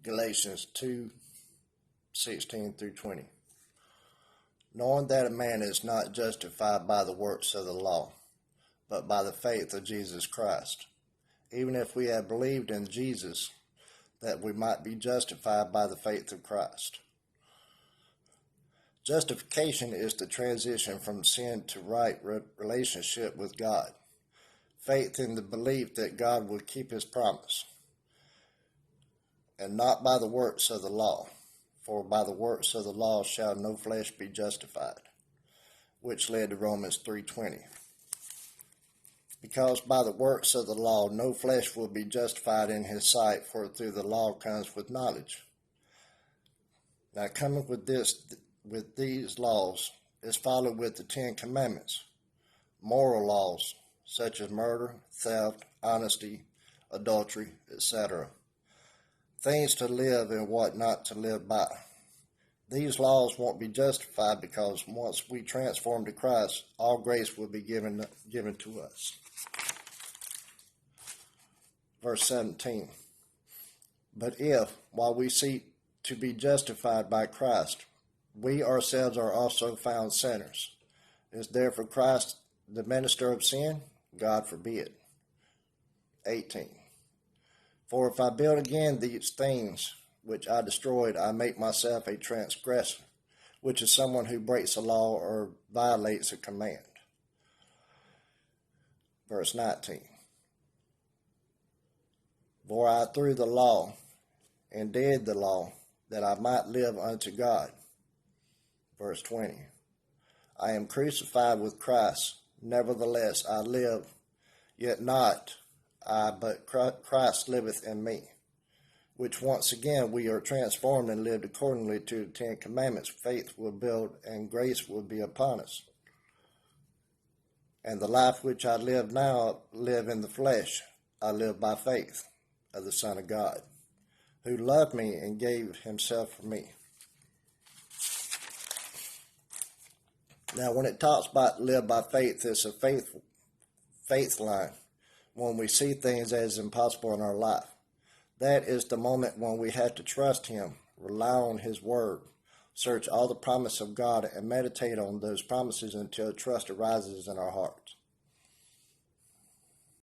Galatians 2:16 through 20. Knowing that a man is not justified by the works of the law, but by the faith of Jesus Christ, even if we have believed in Jesus, that we might be justified by the faith of Christ. Justification is the transition from sin to right relationship with God. Faith in the belief that God will keep his promise, and not by the works of the law. For by the works of the law shall no flesh be justified, which led to Romans 3:20. Because by the works of the law no flesh will be justified in his sight, for through the law comes with knowledge. Now coming with these laws is followed with the 10 Commandments, moral laws such as murder, theft, honesty, adultery, etc. Things to live and what not to live by. These laws won't be justified because once we transform to Christ, all grace will be given to us. Verse 17. But if, while we seek to be justified by Christ, we ourselves are also found sinners, is therefore Christ the minister of sin? God forbid. 18. For if I build again these things which I destroyed, I make myself a transgressor, which is someone who breaks a law or violates a command. Verse 19. For I through the law and did the law, that I might live unto God. Verse 20. I am crucified with Christ, nevertheless I live, yet not I, but Christ liveth in me, which once again we are transformed and lived accordingly to the 10 Commandments. Faith will build and grace will be upon us. And the life which I live now, live in the flesh, I live by faith of the Son of God, who loved me and gave himself for me. Now when it talks about live by faith, it's a faith line. When we see things as impossible in our life, that is the moment when we have to trust him, rely on his word, search all the promise of God, and meditate on those promises until trust arises in our hearts.